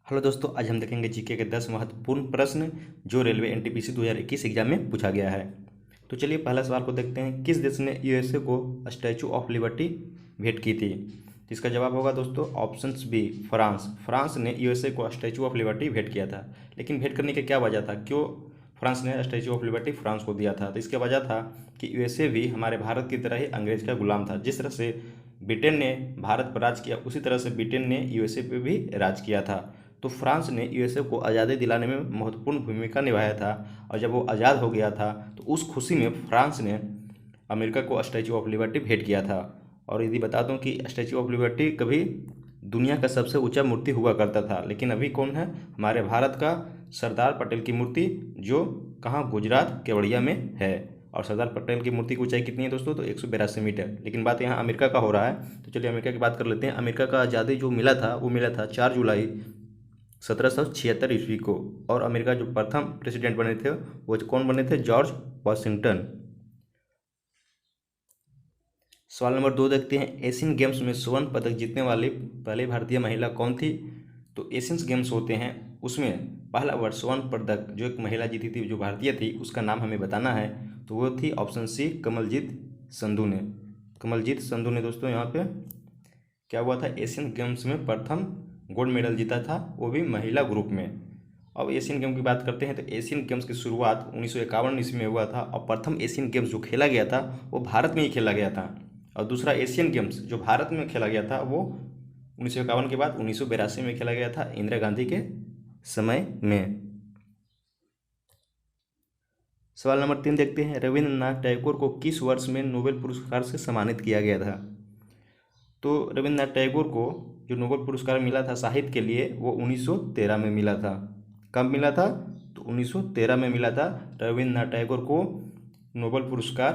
Hello दोस्तों, आज हम देखेंगे जीके के 10 महत्वपूर्ण प्रश्न जो रेलवे एनटीपीसी 2021 एग्जाम में पूछा गया है। तो चलिए पहला सवाल को देखते हैं। किस देश ने यूएसए को स्टैचू ऑफ लिबर्टी भेंट की थी? तो इसका जवाब होगा दोस्तों ऑप्शंस बी, फ्रांस। फ्रांस ने यूएसए को स्टैचू ऑफ लिबर्टी भेंट किया था। लेकिन भेंट करने की क्या वजह था, क्यों फ्रांस ने स्टैचू ऑफ लिबर्टी फ्रांस को दिया था? तो इसकी वजह था कि यूएसए भी हमारे भारत की तरह ही अंग्रेज का गुलाम था। जिस तरह से ब्रिटेन ने भारत पर राज किया, उसी तरह से ब्रिटेन ने यूएसए पर भी राज किया था। तो फ्रांस ने यूएसए को आज़ादी दिलाने में महत्वपूर्ण भूमिका निभाया था। और जब वो आज़ाद हो गया था तो उस खुशी में फ्रांस ने अमेरिका को स्टैचू ऑफ लिबर्टी भेंट किया था। और यदि बता दूं कि स्टैचू ऑफ लिबर्टी कभी दुनिया का सबसे ऊंचा मूर्ति हुआ करता था, लेकिन अभी कौन है? हमारे भारत का सरदार पटेल की मूर्ति, जो कहाँ? गुजरात केवड़िया में है। और सरदार पटेल की मूर्ति की ऊंचाई कितनी है दोस्तों? तो 182 मीटर। लेकिन बात यहाँ अमेरिका का हो रहा है, तो चलिए अमेरिका की बात कर लेते हैं। अमेरिका का आज़ादी जो मिला था वो मिला था 4 जुलाई 1776 ईस्वी को। और अमेरिका जो प्रथम प्रेसिडेंट बने थे वो कौन बने थे? George Washington. सवाल नंबर 2 देखते हैं। एशियन गेम्स में स्वर्ण पदक जीतने वाली पहली भारतीय महिला कौन थी? तो एशियन गेम्स होते हैं, उसमें पहला वर्ष स्वर्ण पदक जो एक महिला जीती थी, जो भारतीय थी, उसका नाम हमें बताना है। तो वो थी ऑप्शन सी, कमलजीत संधू ने। कमलजीत संधू ने दोस्तों यहाँ पे क्या हुआ था? एशियन गेम्स में प्रथम गोल्ड मेडल जीता था, वो भी महिला ग्रुप में। अब एशियन गेम की बात करते हैं तो एशियन गेम्स की शुरुआत 1951 ईस्वी में हुआ था। और प्रथम एशियन गेम्स जो खेला गया था वो भारत में ही खेला गया था। और दूसरा एशियन गेम्स जो भारत में खेला गया था वो 1951 के बाद 1982 में खेला गया था, इंदिरा गांधी के समय में। सवाल नंबर 3 देखते हैं। रविंद्रनाथ टैगोर को किस वर्ष में नोबेल पुरस्कार से सम्मानित किया गया था? तो रविंद्रनाथ टैगोर को जो नोबेल पुरस्कार मिला था साहित्य के लिए, वो 1913 में मिला था। कब मिला था? तो 1913 में मिला था रविंद्रनाथ टैगोर को नोबेल पुरस्कार,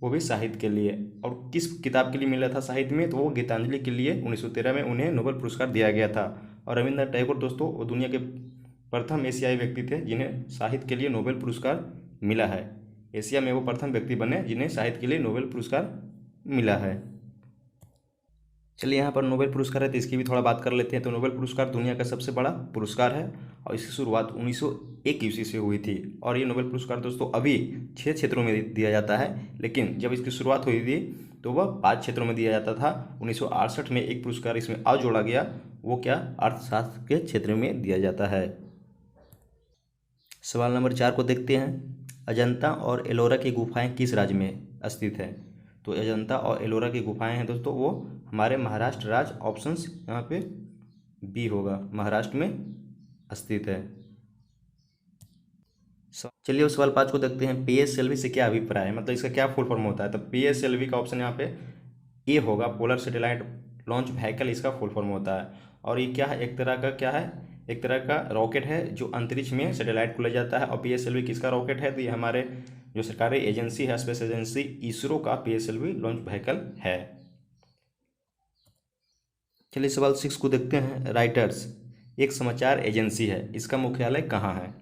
वो भी साहित्य के लिए। और किस किताब के लिए मिला था साहित्य में? तो वो गीतांजलि के लिए 1913 में उन्हें नोबेल पुरस्कार दिया गया था। और रविंद्रनाथ टैगोर दोस्तों वो दुनिया के प्रथम एशियाई व्यक्ति थे जिन्हें साहित्य के लिए नोबेल पुरस्कार मिला है। एशिया में वो प्रथम व्यक्ति बने जिन्हें साहित्य के लिए नोबेल पुरस्कार मिला है। चलिए यहाँ पर नोबेल पुरस्कार है तो इसकी भी थोड़ा बात कर लेते हैं। तो नोबेल पुरस्कार दुनिया का सबसे बड़ा पुरस्कार है और इसकी शुरुआत 1901 ईस्वी से हुई थी। और ये नोबेल पुरस्कार दोस्तों अभी 6 क्षेत्रों में दिया जाता है, लेकिन जब इसकी शुरुआत हुई थी तो वह 5 क्षेत्रों में दिया जाता था। 1968 में एक पुरस्कार इसमें और जोड़ा गया, वो क्या? अर्थशास्त्र के क्षेत्र में दिया जाता है। सवाल नंबर 4 को देखते हैं। अजंता और एलोरा की गुफाएं किस राज्य में स्थित है? तो अजंता और एलोरा की गुफाएं हैं दोस्तों, वो हमारे महाराष्ट्र राज्य, ऑप्शंस यहाँ पे बी होगा, महाराष्ट्र में स्थित है। चलिए उस सवाल 5 को देखते हैं। पीएसएलवी से क्या अभिप्राय है, मतलब इसका क्या फुल फॉर्म होता है? तो पीएसएलवी का ऑप्शन यहाँ पे ए होगा, पोलर सैटेलाइट लॉन्च व्हीकल इसका फुल फॉर्म होता है। और ये क्या है? एक तरह का क्या है? एक तरह का रॉकेट है जो अंतरिक्ष में सैटेलाइट को ले जाता है। और पीएसएलवी किसका रॉकेट है? तो ये हमारे जो सरकारी एजेंसी है, स्पेस एजेंसी इसरो का पीएसएलवी लॉन्च व्हीकल है। चलिए सवाल 6 को देखते हैं। राइटर्स एक समाचार एजेंसी है, इसका मुख्यालय कहाँ है?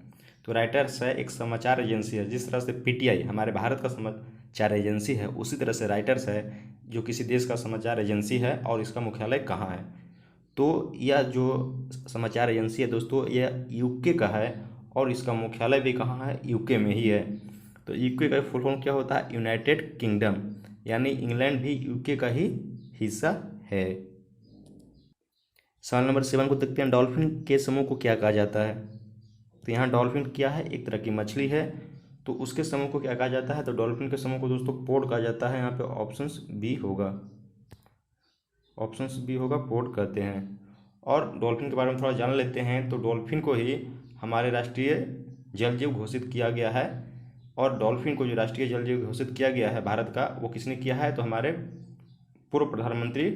तो राइटर्स है एक समाचार एजेंसी है। जिस तरह से पीटीआई हमारे भारत का समाचार एजेंसी है, उसी तरह से राइटर्स है जो किसी देश का समाचार एजेंसी है। और इसका मुख्यालय कहाँ है? तो यह जो समाचार एजेंसी है दोस्तों, यह यूके का है। और इसका मुख्यालय भी कहाँ है? यूके में ही है। तो यूके का फुल फॉर्म क्या होता है? यूनाइटेड किंगडम, यानी इंग्लैंड भी यूके का ही हिस्सा है। सवाल नंबर 7 को देखते हैं। डॉल्फिन के समूह को क्या कहा जाता है? तो यहाँ डॉल्फिन क्या है? एक तरह की मछली है। तो उसके समूह को क्या कहा जाता है? तो डॉल्फिन के समूह को दोस्तों पोड कहा जाता है। यहाँ पे ऑप्शंस बी होगा, ऑप्शंस बी होगा, पोड कहते हैं। और डॉल्फिन के बारे में थोड़ा जान लेते हैं। तो डॉल्फिन को ही हमारे राष्ट्रीय जल जीव घोषित किया गया है। और डॉल्फिन को जो राष्ट्रीय जल जीव घोषित किया गया है भारत का, वो किसने किया है? तो हमारे पूर्व प्रधानमंत्री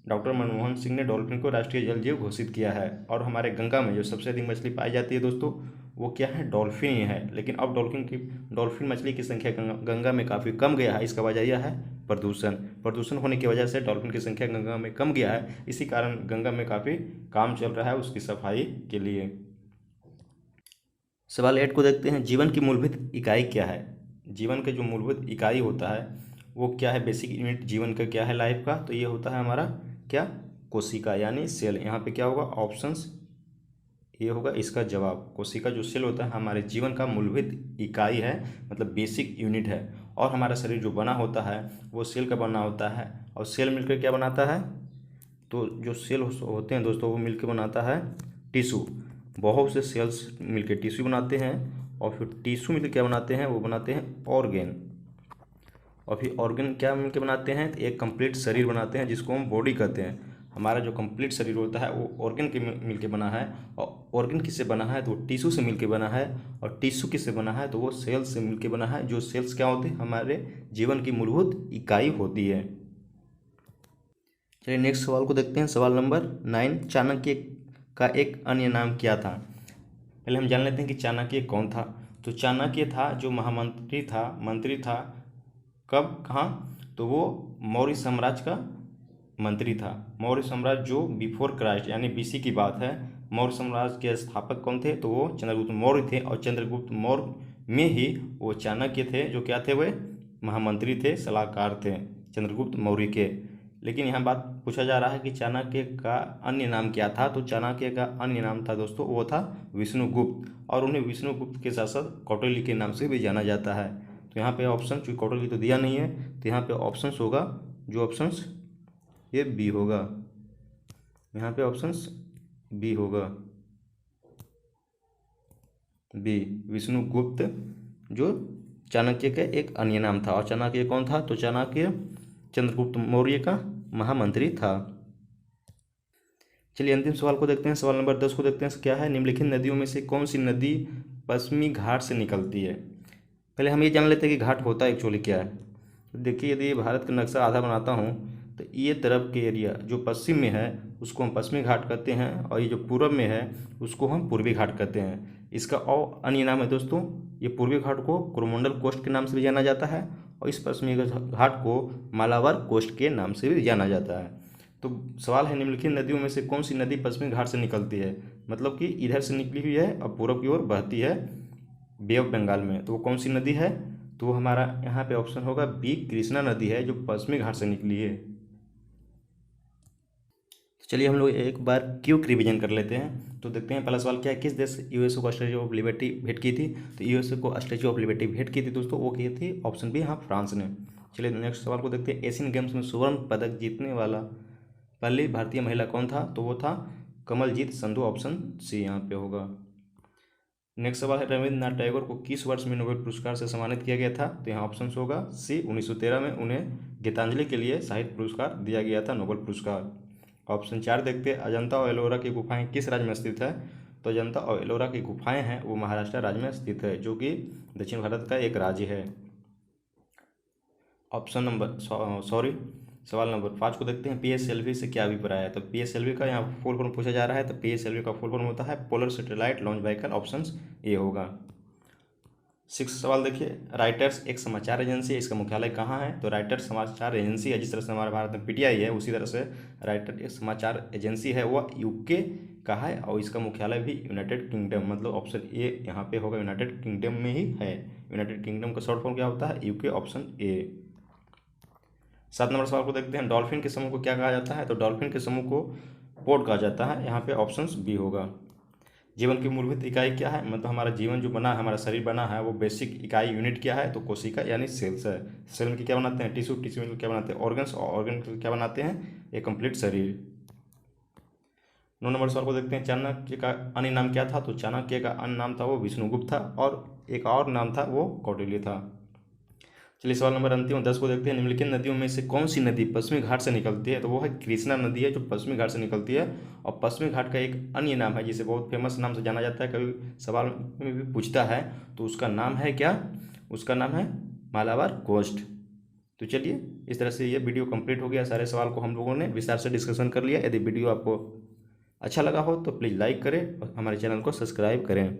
डॉक्टर मनमोहन सिंह ने डॉल्फिन को राष्ट्रीय जल जीव घोषित किया है। और हमारे गंगा में जो सबसे अधिक मछली पाई जाती है दोस्तों, वो क्या है? डॉल्फिन ही है। लेकिन अब डॉल्फिन मछली की संख्या गंगा में काफ़ी कम गया है। इसका वजह यह है प्रदूषण होने की वजह से डॉल्फिन की संख्या गंगा में कम गया है। इसी कारण गंगा में काफ़ी काम चल रहा है उसकी सफाई के लिए। सवाल 8 को देखते हैं। जीवन की मूलभूत इकाई क्या है? जीवन के जो मूलभूत इकाई होता है वो क्या है? बेसिक यूनिट जीवन का क्या है लाइफ का? तो ये होता है हमारा क्या? कोशिका यानी सेल। यहाँ पे क्या होगा? ऑप्शंस ये होगा इसका जवाब। कोशिका जो सेल होता है हमारे जीवन का मूलभूत इकाई है, मतलब बेसिक यूनिट है। और हमारा शरीर जो बना होता है वो सेल का बना होता है, और सेल मिलकर क्या बनाता है, तो जो सेल होते हैं दोस्तों वो मिलकर बनाता है टिश्यू। बहुत से सेल्स मिलकर टिश्यू बनाते हैं, और फिर टिश्यू मिलकर क्या बनाते हैं, वो बनाते हैं ऑर्गेन। और फिर ऑर्गन क्या मिलकर बनाते हैं, तो एक कंप्लीट शरीर बनाते हैं जिसको हम बॉडी कहते हैं। हमारा जो कंप्लीट शरीर होता है वो ऑर्गन के मिलकर बना है, और ऑर्गन किससे बना है, तो वो टिश्यू से मिलकर बना है। और टिश्यू किससे बना है, तो वो सेल्स से मिलकर बना है। जो सेल्स क्या होते हैं, हमारे जीवन की मूलभूत इकाई होती है। चलिए नेक्स्ट सवाल को देखते हैं। सवाल नंबर 9, चाणक्य का एक अन्य नाम क्या था। पहले हम जान लेते हैं कि चाणक्य कौन था। तो चाणक्य था जो महामंत्री था, मंत्री था। कब, कहाँ, तो वो मौर्य साम्राज्य का मंत्री था। मौर्य साम्राज्य जो बिफोर क्राइस्ट यानी बीसी की बात है। मौर्य साम्राज्य के स्थापक कौन थे, तो वो चंद्रगुप्त मौर्य थे। और चंद्रगुप्त मौर्य में ही वो चाणक्य थे, जो क्या थे, वे महामंत्री थे, सलाहकार थे चंद्रगुप्त मौर्य के। लेकिन यहाँ बात पूछा जा रहा है कि चाणक्य का अन्य नाम क्या था। तो चाणक्य का अन्य नाम था दोस्तों, वो था विष्णुगुप्त। और उन्हें विष्णुगुप्त के साथ साथ कौटिल्य के नाम से भी जाना जाता है। तो यहाँ पे ऑप्शन, चूँकि कौटिल्य तो दिया नहीं है, तो यहाँ पे ऑप्शंस होगा, जो ऑप्शंस ये बी होगा। यहाँ पे ऑप्शंस बी होगा, बी, विष्णुगुप्त जो चाणक्य का एक अन्य नाम था। और चाणक्य कौन था, तो चाणक्य चंद्रगुप्त मौर्य का महामंत्री था। चलिए अंतिम सवाल को देखते हैं। सवाल नंबर 10 को देखते हैं, क्या है, निम्नलिखित नदियों में से कौन सी नदी पश्चिमी घाट से निकलती है। पहले हम ये जान लेते हैं कि घाट होता एक्चुअली क्या है। तो देखिए, यदि भारत का नक्शा आधा बनाता हूँ तो ये तरफ के एरिया जो पश्चिम में है उसको हम पश्चिमी घाट कहते हैं, और ये जो पूर्व में है उसको हम पूर्वी घाट कहते हैं। इसका और अन्य नाम है दोस्तों, ये पूर्वी घाट को कोरोमंडल कोस्ट के नाम से भी जाना जाता है, और इस पश्चिमी घाट को मालाबार कोस्ट के नाम से भी जाना जाता है। तो सवाल है, निम्नलिखित नदियों में से कौन सी नदी पश्चिमी घाट से निकलती है, मतलब कि इधर से निकली हुई है और पूर्व की ओर बहती है बे ऑफ बंगाल में। तो वो कौन सी नदी है, तो वो हमारा यहाँ पे ऑप्शन होगा बी, कृष्णा नदी है, जो पश्चिमी घाट से निकली है। चलिए हम लोग एक बार क्विक रिवीजन कर लेते हैं। तो देखते हैं पहला सवाल क्या है, किस देश यूएसए को स्टैच्यू ऑफ लिबर्टी भेंट की थी। तो यूएसए को स्टैच्यू ऑफ लिबर्टी भेंट की थी दोस्तों, वो की थी ऑप्शन बी, हाँ, फ्रांस ने। चलिए नेक्स्ट सवाल को देखते हैं, एशियन गेम्स में स्वर्ण पदक जीतने वाला पहली भारतीय महिला कौन था। तो वो था कमलजीत संधू, ऑप्शन सी यहाँ पे होगा। नेक्स्ट सवाल है, रविंद्रनाथ टैगोर को किस वर्ष में नोबेल पुरस्कार से सम्मानित किया गया था। तो यहाँ ऑप्शन होगा सी, 1913 में उन्हें गीतांजलि के लिए साहित्य पुरस्कार दिया गया था, नोबेल पुरस्कार। ऑप्शन 4 देखते हैं, अजंता और एलोरा की गुफाएं किस राज्य में स्थित है। तो अजंता और एलोरा की गुफाएं हैं वो महाराष्ट्र राज्य में स्थित है, जो कि दक्षिण भारत का एक राज्य है। ऑप्शन नंबर सवाल नंबर 5 को देखते हैं, PSLV से क्या अभिप्राय है। तो PSLV का यहाँ फुल फॉर्म पूछा जा रहा है। तो PSLV का फुल फॉर्म होता है polar satellite launch vehicle, option A होगा। 6 सवाल देखिए, राइटर्स एक समाचार एजेंसी है, इसका मुख्यालय कहाँ है। तो राइटर्स समाचार एजेंसी है, जिस तरह से हमारे भारत में PTI है उसी तरह से राइटर एक समाचार एजेंसी है, वो UK का है, और इसका मुख्यालय भी यूनाइटेड किंगडम, मतलब ऑप्शन ए यहाँ पे होगा, यूनाइटेड किंगडम में ही है। यूनाइटेड किंगडम का शॉर्ट फॉर्म क्या होता है, UK, ऑप्शन ए। 7 नंबर सवाल को देखते हैं, डॉल्फिन के समूह को क्या कहा जाता है। तो डॉल्फिन के समूह को पोड कहा जाता है, यहाँ पे ऑप्शन बी होगा। जीवन की मूलभूत इकाई क्या है, मतलब हमारा जीवन जो बना है, हमारा शरीर बना है, वो बेसिक इकाई यूनिट क्या है। तो कोशिका यानी सेल्स है। सेल में क्या बनाते हैं, टिश्यू, टिश्यू में क्या बनाते हैं, ऑर्गन्स, और ऑर्गन क्या बनाते हैं, एक कंप्लीट शरीर। 9 नंबर सवाल को देखते हैं, चाणक्य का अन्य नाम क्या था। तो चाणक्य का अन्य नाम था वो विष्णुगुप्त था, और एक और नाम था वो कौटिल्य था। चलिए सवाल नंबर अंतिम 10 को देखते हैं, निम्नलिखित नदियों में से कौन सी नदी पश्चिमी घाट से निकलती है। तो वो है कृष्णा नदी है, जो पश्चिमी घाट से निकलती है। और पश्चिमी घाट का एक अन्य नाम है जिसे बहुत फेमस नाम से जाना जाता है, कभी सवाल में भी पूछता है, तो उसका नाम है क्या, उसका नाम है मालाबार कोस्ट। तो चलिए इस तरह से ये वीडियो कंप्लीट हो गया। सारे सवाल को हम लोगों ने विस्तार से डिस्कशन कर लिया। यदि वीडियो आपको अच्छा लगा हो तो प्लीज़ लाइक करें और हमारे चैनल को सब्सक्राइब करें।